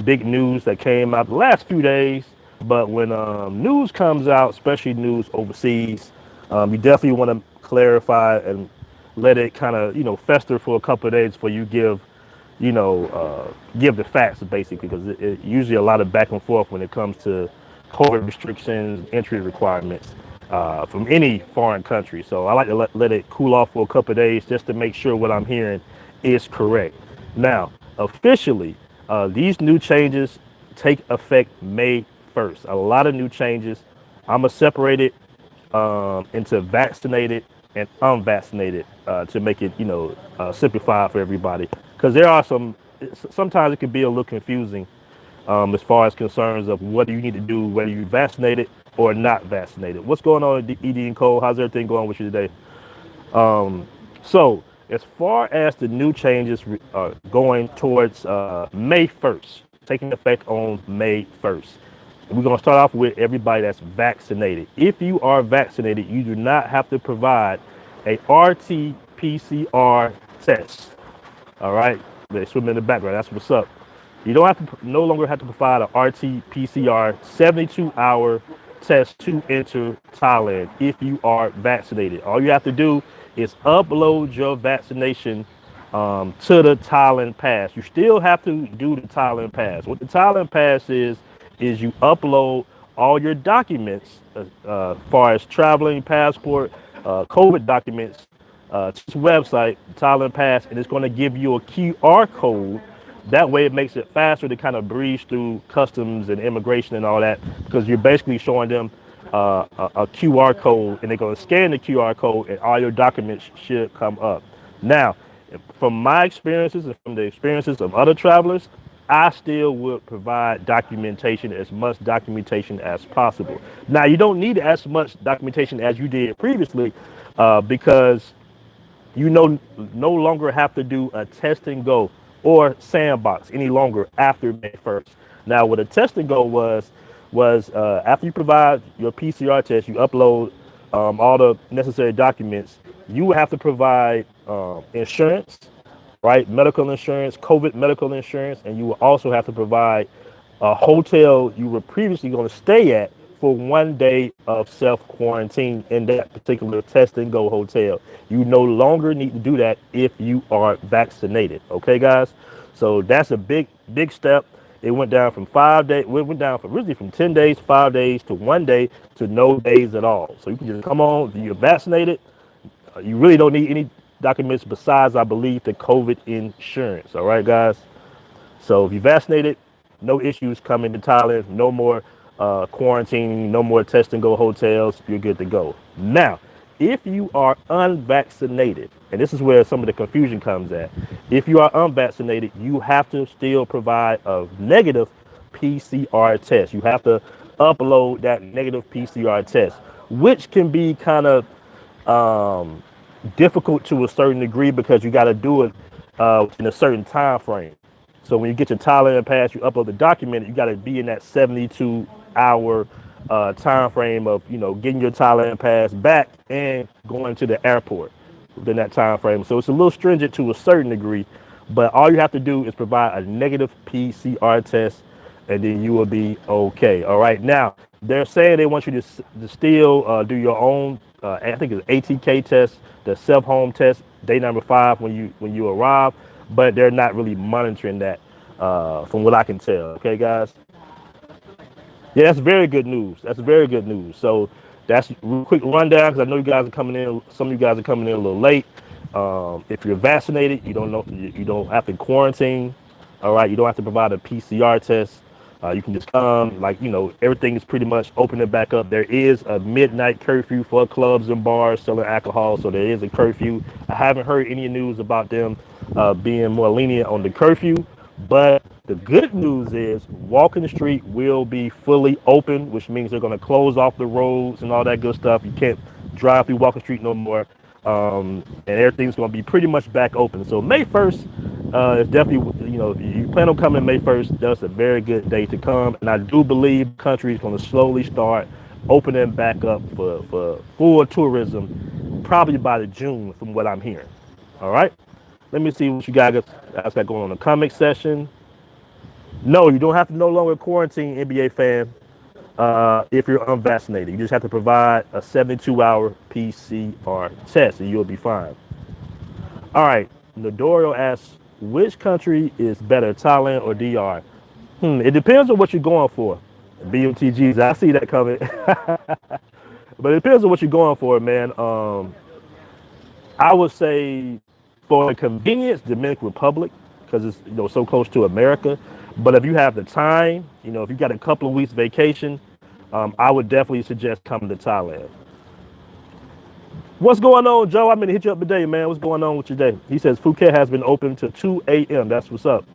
big news that came out the last few days. But when news comes out, especially news overseas, you definitely want to clarify and let it kind of fester for a couple of days before you give the facts basically, because it usually a lot of back and forth when it comes to COVID restrictions, entry requirements from any foreign country. So I like to let it cool off for a couple of days just to make sure what I'm hearing is correct. Now, officially, these new changes take effect May 1st. A lot of new changes. I'm going to separate it into vaccinated and unvaccinated to make it, simplified for everybody. Because there are sometimes it can be a little confusing as far as concerns of what do you need to do, whether you're vaccinated or not vaccinated. What's going on, ED and Cole? How's everything going with you today? So as far as the new changes going towards May 1st, taking effect on May 1st, we're going to start off with everybody that's vaccinated. If you are vaccinated, you do not have to provide a RT-PCR test. All right, they swim in the background. That's what's up. You don't have to, no longer have to provide an RT-PCR 72-hour test to enter Thailand if you are vaccinated. All you have to do is upload your vaccination to the Thailand Pass. You still have to do the Thailand Pass. What the Thailand Pass is you upload all your documents as far as traveling, passport, COVID documents to this website, Thailand Pass, and it's going to give you a QR code. That way it makes it faster to kind of breeze through customs and immigration and all that, because you're basically showing them a QR code, and they're going to scan the QR code and all your documents should come up. Now, from my experiences and from the experiences of other travelers, I still would provide documentation, as much documentation as possible. Now, you don't need as much documentation as you did previously because you no longer have to do a test and go or sandbox any longer after May 1st. Now, what a test and go was after you provide your PCR test, you upload all the necessary documents. You would have to provide insurance, right? Medical insurance, COVID medical insurance, and you will also have to provide a hotel you were previously going to stay at for 1 day of self-quarantine in that particular test and go hotel. You no longer need to do that if you are vaccinated. Okay, guys? So that's a big step. It went down from 5 days, it went down from originally from 10 days, 5 days to 1 day to no days at all. So you can just come on, you're vaccinated. You really don't need any documents besides, I believe, the COVID insurance. All right, guys? So if you're vaccinated, no issues coming to Thailand, no more quarantining, no more test and go hotels, you're good to go. Now, if you are unvaccinated, and this is where some of the confusion comes at, if you are unvaccinated, you have to still provide a negative PCR test. You have to upload that negative PCR test, which can be kind of difficult to a certain degree because you got to do it in a certain time frame. So when you get your Thailand Pass, you upload the document, you got to be in that 72-hour time frame of getting your Thailand Pass back and going to the airport within that time frame. So it's a little stringent to a certain degree, but all you have to do is provide a negative PCR test, and then you will be okay. All right. Now they're saying they want you to still do your own. I think it's ATK test, the self-home test, day number 5 when you arrive, but they're not really monitoring that from what I can tell. Okay, guys. Yeah, that's very good news. That's very good news. So that's a real quick rundown because I know you guys are coming in. Some of you guys are coming in a little late. If you're vaccinated, you don't have to quarantine. All right, you don't have to provide a PCR test. You can just come, everything is pretty much opening back up. There is a midnight curfew for clubs and bars selling alcohol, so there is a curfew. I haven't heard any news about them being more lenient on the curfew, but the good news is walking the street will be fully open, which means they're going to close off the roads and all that good stuff. You can't drive through walking street no more, and everything's going to be pretty much back open. So May 1st is definitely, you plan on coming May 1st, that's a very good day to come. And I do believe the country is going to slowly start opening back up for full tourism, probably by the June from what I'm hearing. All right. Let me see what you guys got going on in the comment section. No, you don't have to no longer quarantine, NBA fan, if you're unvaccinated. You just have to provide a 72-hour PCR test and you'll be fine. All right, Nodorio asks, which country is better, Thailand or DR? It depends on what you're going for. BMTGs, I see that coming. But it depends on what you're going for, man. I would say for the convenience, Dominican Republic, because it's so close to America. But if you have the time, if you got a couple of weeks vacation, I would definitely suggest coming to Thailand. What's going on, Joe? I'm gonna hit you up today, man. What's going on with your day? He says Phuket has been open to 2 a.m. That's what's up.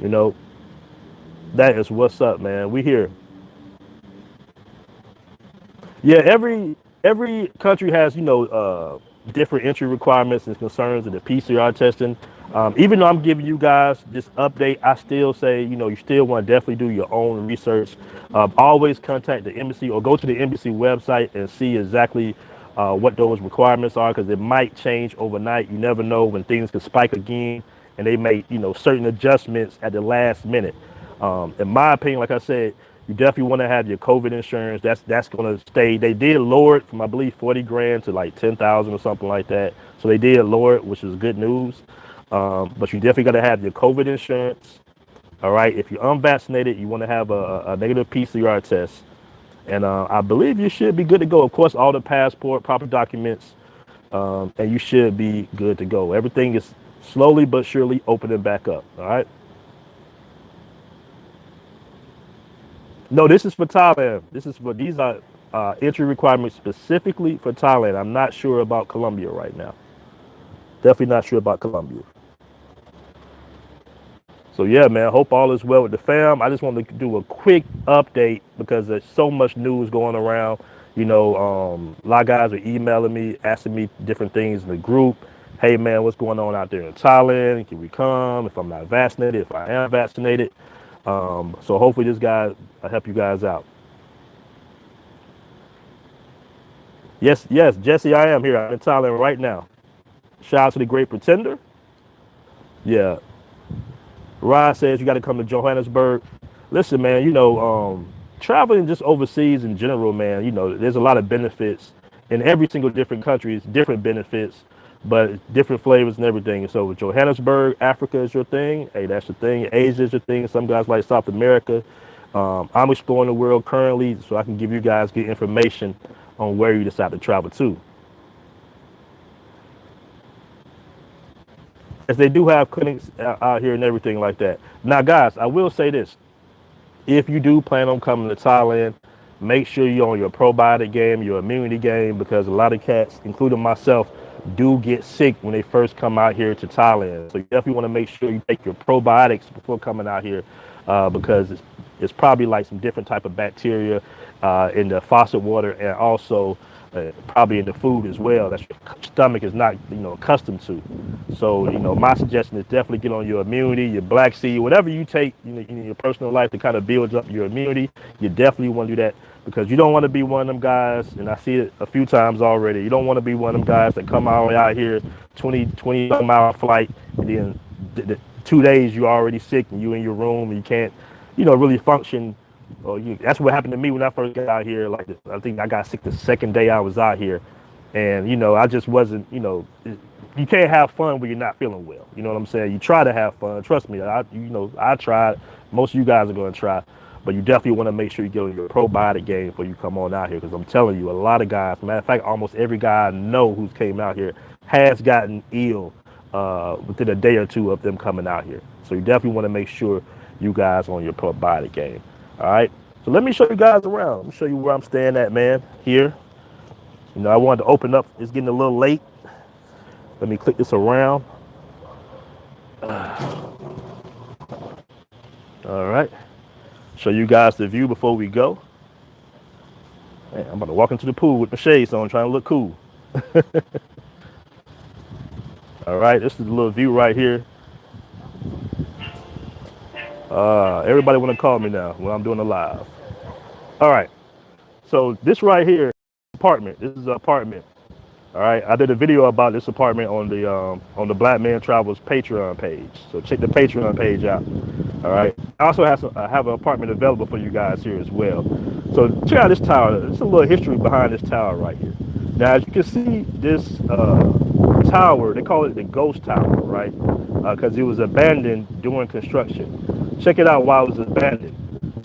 You know, that is what's up, man. We here. Yeah, every country has different entry requirements and concerns of the PCR testing. Even though I'm giving you guys this update, I still say you still want to definitely do your own research. Always contact the embassy or go to the embassy website and see exactly what those requirements are, because it might change overnight. You never know when things can spike again, and they make certain adjustments at the last minute. In my opinion, like I said, you definitely want to have your COVID insurance. That's going to stay. They did lower it from, I believe, 40 grand to like 10,000 or something like that. So they did lower it, which is good news. But you definitely got to have your COVID insurance. All right. If you're unvaccinated, you want to have a negative PCR test. And I believe you should be good to go. Of course, all the passport, proper documents, and you should be good to go. Everything is slowly but surely opening back up. All right. No, this is for Thailand. These are entry requirements specifically for Thailand. I'm not sure about Colombia right now. Definitely not sure about Colombia. So yeah, man, hope all is well with the fam. I just wanted to do a quick update because there's so much news going around. A lot of guys are emailing me, asking me different things in the group. Hey man, what's going on out there in Thailand? Can we come? If I'm not vaccinated, if I am vaccinated. So hopefully this guy will help you guys out. Yes, yes, Jesse, I am here. I'm in Thailand right now. Shout out to the Great Pretender. Yeah, Rod says you got to come to Johannesburg. Listen, man, traveling just overseas in general, man, there's a lot of benefits in every single different country. It's different benefits, but different flavors and everything. So with Johannesburg, Africa is your thing. Hey, that's your thing. Asia is your thing. Some guys like South America. I'm exploring the world currently, so I can give you guys good information on where you decide to travel to. As they do have clinics out here and everything like that. Now, guys, I will say this. If you do plan on coming to Thailand, make sure you're on your probiotic game, your immunity game, because a lot of cats, including myself, do get sick when they first come out here to Thailand. So you definitely want to make sure you take your probiotics before coming out here, because it's probably like some different type of bacteria in the faucet water, and also probably in the food as well that your stomach is not accustomed to. So my suggestion is definitely get on your immunity, your black seed, whatever you take in your personal life to kind of build up your immunity. You definitely want to do that, because you don't want to be one of them guys, and I see it a few times already. You don't want to be one of them guys that come out here 20 some hour flight, and then the 2 days you're already sick and you in your room and you can't really function. That's what happened to me when I first got out here. Like, I think I got sick the second day I was out here, and I just wasn't. You can't have fun when you're not feeling well. You know what I'm saying? You try to have fun. Trust me. I tried. Most of you guys are going to try, but you definitely want to make sure you get on your probiotic game before you come on out here. Because I'm telling you, a lot of guys. Matter of fact, almost every guy I know who's came out here has gotten ill within a day or two of them coming out here. So you definitely want to make sure you guys on your probiotic game. All right, so let me show you guys around. Let me show you where I'm staying at, man. Here, I wanted to open up. It's getting a little late. Let me click this around. All right, show you guys the view before we go. Man, I'm about to walk into the pool with my shades on, trying to look cool. All right, this is the little view right here. Everybody want to call me now when I'm doing a live. All right, so this right here, apartment. This is an apartment. All right, I did a video about this apartment on the Black Man Travels Patreon page. So check the Patreon page out. All right. I also have an apartment available for you guys here as well. So check out this tower. There's a little history behind this tower right here. Now, as you can see, this tower, they call it the ghost tower, right? Because it was abandoned during construction. Check it out while it was abandoned.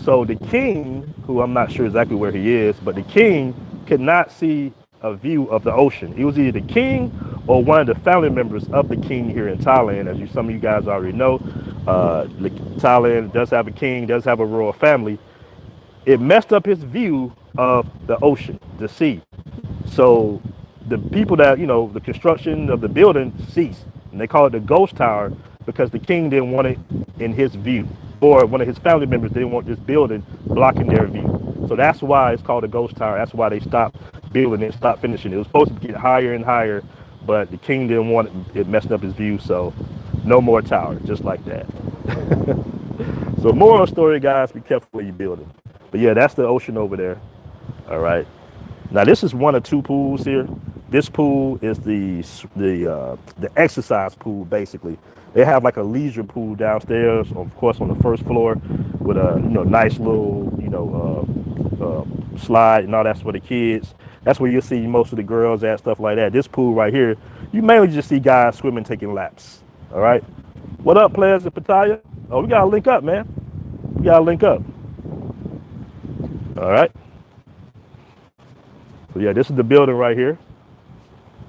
So the king, who I'm not sure exactly where he is, but the king could not see a view of the ocean. He was either the king or one of the family members of the king here in Thailand. As some of you guys already know, Thailand does have a king, does have a royal family. It messed up his view of the ocean, the sea. So the people that, the construction of the building ceased. And they call it the ghost tower because the king didn't want it in his view. Or one of his family members didn't want this building blocking their view. So that's why it's called a ghost tower. That's why they stopped building it, stopped finishing it. It was supposed to get higher and higher, but the king didn't want it, it messing up his view. So no more tower, just like that. So moral story, guys, be careful where you're building. But yeah, that's the ocean over there. All right. Now this is one or two pools here. This pool is the exercise pool, basically. They have like a leisure pool downstairs, of course, on the first floor, with a nice little slide and all that's for the kids. That's where you'll see most of the girls at, stuff like that. This pool right here, you mainly just see guys swimming, taking laps. All right. What up, players in Pattaya? Oh, we gotta link up, man. We gotta link up. All right. So yeah, this is the building right here.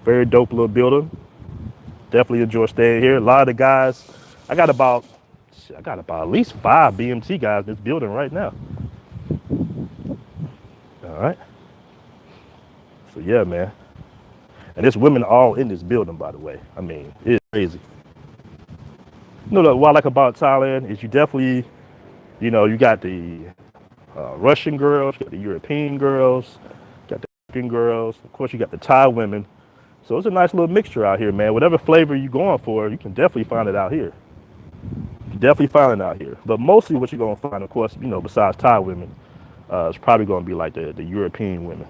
Very dope little building. Definitely enjoy staying here. A lot of the guys, I got about at least 5 BMT guys in this building right now. All right. So yeah, man. And there's women all in this building, by the way. I mean, it's crazy. What I like about Thailand is you definitely, you got the Russian girls, you got the European girls, you got the African girls. Of course, you got the Thai women. So it's a nice little mixture out here, man. Whatever flavor you're going for, you can definitely find it out here. You can definitely find it out here. But mostly what you're going to find, of course, besides Thai women, it's probably going to be like the European women.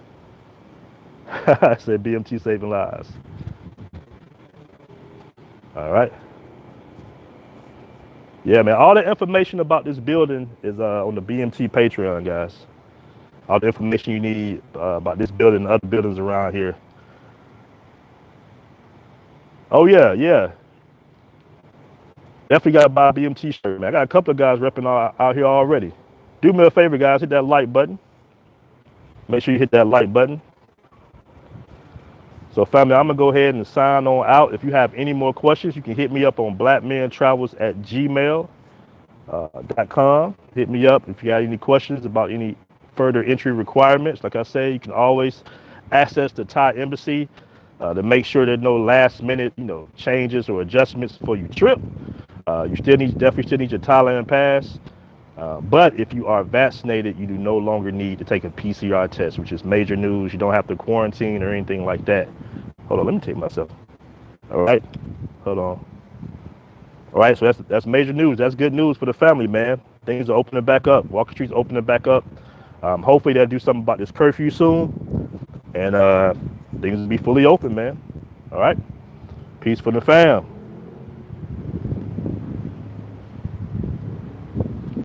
I said BMT saving lives. All right. Yeah, man. All the information about this building is on the BMT Patreon, guys. All the information you need about this building and other buildings around here. Oh yeah, yeah. Definitely got to buy a BMT shirt, man. I got a couple of guys repping out here already. Do me a favor, guys. Hit that like button. Make sure you hit that like button. So, family, I'm going to go ahead and sign on out. If you have any more questions, you can hit me up on blackmantravels@gmail.com. Hit me up if you got any questions about any further entry requirements. Like I say, you can always access the Thai embassy to make sure there's no last minute, changes or adjustments for your trip. You definitely still need your Thailand pass. But if you are vaccinated, you do no longer need to take a PCR test, which is major news. You don't have to quarantine or anything like that. Hold on, let me take myself. All right, hold on. All right, so that's major news. That's good news for the family, man. Things are opening back up. Walker Street's opening back up. Hopefully they'll do something about this curfew soon, and things will be fully open, man. All right, peace for the fam.